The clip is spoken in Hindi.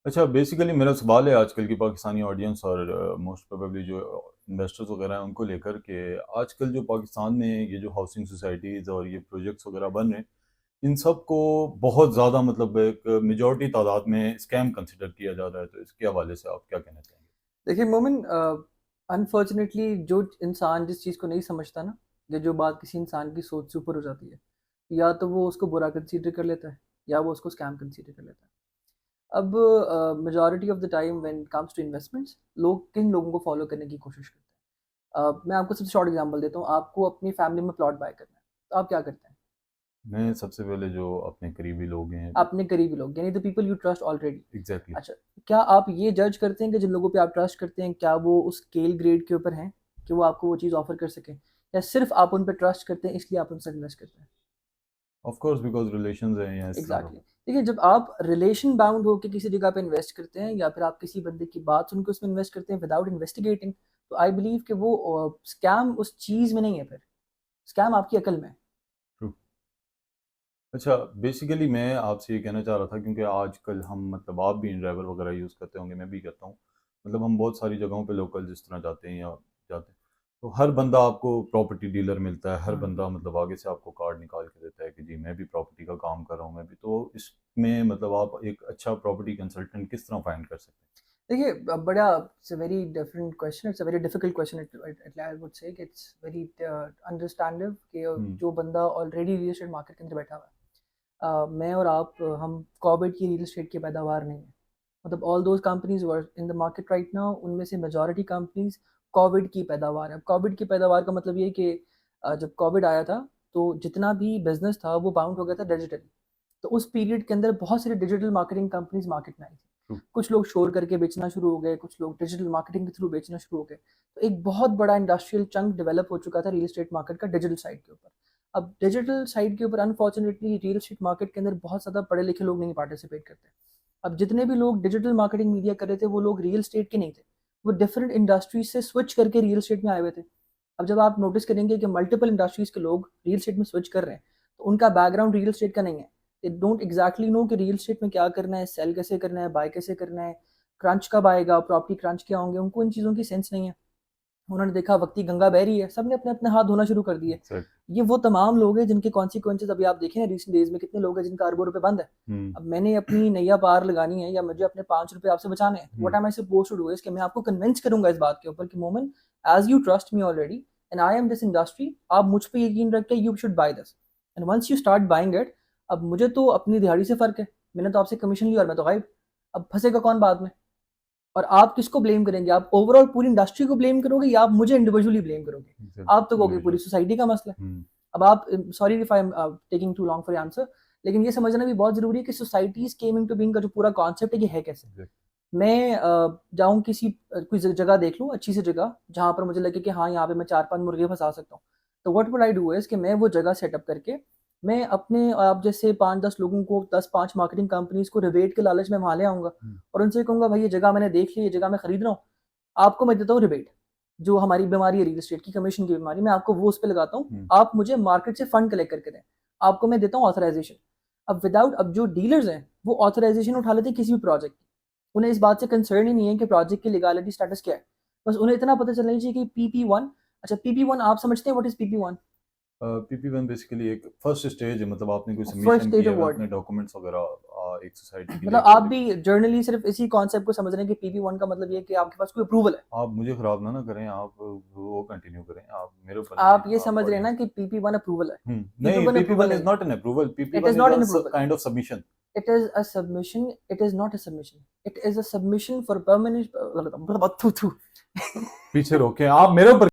अच्छा, बेसिकली मेरा सवाल है आजकल की पाकिस्तानी ऑडियंस और मोस्ट प्रोबेबली जो इन्वेस्टर्स वगैरह हैं उनको लेकर के आजकल जो पाकिस्तान में ये जो हाउसिंग सोसाइटीज़ और ये प्रोजेक्ट्स वगैरह बन रहे हैं, इन सब को बहुत ज़्यादा मतलब एक मेजॉरिटी तादाद में स्कैम कंसिडर किया जा रहा है, तो इसके हवाले से आप क्या कहना चाहेंगे? देखिए मोमिन, अनफॉर्चुनेटली जो इंसान जिस चीज़ को नहीं समझता ना, या जो बात किसी इंसान की सोच से ऊपर हो जाती है, या तो वो उसको बुरा कंसीडर कर लेता है, या वो उसको स्कैम कंसीडर कर लेता है। अब majority of the time when it comes to investments, लोग किन लोगों को फॉलो करने की कोशिश करते हैं। मैं आपको सबसे शॉर्ट एग्जांपल देता हूँ। आपको अपनी फैमिली में प्लॉट बाय करना है, तो आप क्या करते हैं? मैं सबसे पहले जो अपने करीबी लोग हैं। अपने करीबी लोग, यानी the people you trust already. Exactly. अच्छा, क्या आप ये जज करते हैं कि जिन लोगों पे आप ट्रस्ट करते हैं, क्या वो उस स्केल ग्रेड के ऊपर हैं कि वो आपको वो चीज़ ऑफर कर सकें, या सिर्फ आप उन पे ट्रस्ट करते हैं इसलिए आप उनसे इन्वेस्ट करते हैं? ऑफ कोर्स बिकॉज रिलेशंस हैं या इस तरह एग्जैक्टली। देखिए, जब आप रिलेशन बाउंड होकर किसी जगह पे इन्वेस्ट करते हैं, या फिर आप किसी बंदे की बात सुन के उसमें इन्वेस्ट करते हैं विदाउट इन्वेस्टिगेटिंग, तो आई बिलीव कि वो स्कैम उस चीज़ में नहीं है, फिर स्कैम आपकी अकल में है। का। अच्छा, बेसिकली मैं आपसे ये कहना चाह रहा था क्योंकि आजकल हम मतलब आप भी ड्राइवर वगैरह यूज़ करते होंगे, मैं भी करता हूँ। मतलब हम बहुत सारी जगहों पे लोकल जिस तरह जाते हैं या जाते हैं, तो हर बंदा आपको प्रॉपर्टी डीलर मिलता है, हर हम्म। बंदा मतलब आगे से आपको कार्ड निकाल के देता है कि जी मैं भी प्रॉपर्टी का काम कर रहा हूँ, मैं भी। तो इसमें मतलब आप एक अच्छा प्रॉपर्टी कंसल्टेंट किस तरह फाइंड कर सकते देखिए, बड़ा it's a very different question, it's a very difficult question. I would say कि इट्स वेरी अंडरस्टैंडेबल कि हैं? जो बंदा ऑलरेडी रियल एस्टेट मार्केट के अंदर बैठा हुआ है, मैं और आप, हम कोविड की रियल एस्टेट की पैदावार नहीं है। मतलब all those companies were in the market right now, उनमें से मेजॉरिटी कंपनीज कोविड की पैदावार है। कोविड की पैदावार का मतलब ये है कि जब कोविड आया था, तो जितना भी बिजनेस था वो बाउंड हो गया था डिजिटल। तो उस पीरियड के अंदर बहुत सारी डिजिटल मार्केटिंग कंपनीज मार्केट में आई थी। ट्रू। कुछ लोग शोर करके बेचना शुरू हो गए, कुछ लोग डिजिटल मार्केटिंग के थ्रू बेचना शुरू हो गए। तो एक बहुत बड़ा इंडस्ट्रियल चंक डेवलप हो चुका था रियल एस्टेट मार्केट का डिजिटल साइड के ऊपर। अब डिजिटल साइड के ऊपर अनफॉर्चुनेटली रियल एस्टेट मार्केट के अंदर बहुत ज़्यादा पढ़े लिखे लोग नहीं पार्टिसिपेट करते। अब जितने भी लोग डिजिटल मार्केटिंग मीडिया कर रहे थे, वो लोग रियल एस्टेट के नहीं थे। वो डिफरेंट इंडस्ट्रीज से स्विच करके रियल एस्टेट में आए हुए थे। अब जब आप नोटिस करेंगे कि मल्टीपल इंडस्ट्रीज के लोग रियल एस्टेट में स्विच कर रहे हैं, तो उनका बैकग्राउंड रियल एस्टेट का नहीं है। दे डोंट एग्जैक्टली नो कि रियल एस्टेट में क्या करना है, सेल कैसे करना है, बाय कैसे करना है, क्रंच कब आएगा, प्रॉपर्टी क्रंच क्या होंगे, उनको इन चीज़ों की सेंस नहीं है। उन्होंने देखा वक्ती गंगा बह रही है, सबने अपने अपने हाथ धोना शुरू कर दिए। एग्जैक्ट। ये वो तमाम लोग हैं जिनके कॉन्सिक्वेंसेज अभी आप देखें ना, रिसेंट डेज में कितने लोग हैं जिनका अरबों रुपए बंद है। हम्म। अब मैंने अपनी नैया पार लगानी है, या मुझे अपने 5 रुपए आपसे बचाने हैं, what hmm. Am I suppose to do is कि मैं आपको कन्विंस करूंगा इस बात के ऊपर कि moment, as you trust me already and I am this industry, आप मुझ पर यकीन रख के you should buy this, and once you start buying it. अब मुझे तो अपनी दिहाड़ी से फर्क है, मैंने तो आपसे कमीशन लिया और मैं तो गायब। अब फंसेगा कौन बाद में? और आप किसको ब्लेम करेंगे? आप ओवरऑल पूरी इंडस्ट्री को ब्लेम करोगे, या आप मुझे इंडिविजुअली ब्लेम करोगे? एग्जैक्ट आप तो कहोगे पूरी इंडिविजुअल। सोसाइटी का मसला है। हम्म। अब आप, sorry if I am taking too long for answer, लेकिन ये समझना भी बहुत जरूरी है कि सोसाइटीज केम इनटू बीइंग का जो पूरा कॉन्सेप्ट है, ये है कैसे। एग्जैक्ट। मैं जाऊं किसी कोई जगह देख लूं, अच्छी सी जगह जहां पर मुझे लगे कि हाँ, यहाँ पे मैं 4-5 मुर्गे फंसा सकता हूँ। तो what would I do is कि मैं वो जगह सेटअप करके, मैं अपने आप जैसे 5-10 लोगों को, 10-5 मार्केटिंग कंपनीज को रिबेट के लालच में वहां ले आऊंगा, और उनसे कहूंगा भाई ये जगह मैंने देख ली, ये जगह मैं खरीद रहा हूँ, आपको मैं देता हूँ रिबेट। जो हमारी बीमारी है रियल एस्टेट की, कमीशन की बीमारी, मैं आपको वो उस पर लगाता हूँ। हम्म। आप मुझे मार्केट से फंड कलेक्ट करके दें, आपको मैं देता हूँ ऑथराइजेशन। अब विदाउट, अब जो डीलर्स हैं वो ऑथराइजेशन उठा लेते हैं किसी भी प्रोजेक्ट की। उन्हें इस बात से कंसर्न ही नहीं है कि प्रोजेक्ट की लीगलिटी स्टेटस क्या है। बस उन्हें इतना पता चलना चाहिए कि PP1, अच्छा PP1 आप समझते हैं what is PP1? PP1 basically एक फर्स्ट स्टेज है, मतलब आपने कोई फर्स्ट सबमिशन स्टेज किया ऑफ है वर्ड। अपने डॉक्यूमेंट्स वगैरह एक सोसाइटी के लिए मतलब आप प्रोजेक्ट। भी जर्नली सिर्फ इसी कॉन्सेप्ट को समझ रहे हैं कि PP1 का मतलब ये है कि आपके पास कोई अप्रूवल है। आप मुझे खराब ना करें, आप वो कंटिन्यू करें, आप मेरे ऊपर नहीं, आप ये आप समझ रहे हैं ना ऑडियंस। कि PP1 अप्रूवल है। नहीं, PP1 अप्रूवल PP1 इज नहीं है। Not an approval, it is PP1 is not a an approval. Kind of submission. It is a submission. It is not a submission. It is a submission for permanent. पीछे रोके आप मेरे ऊपर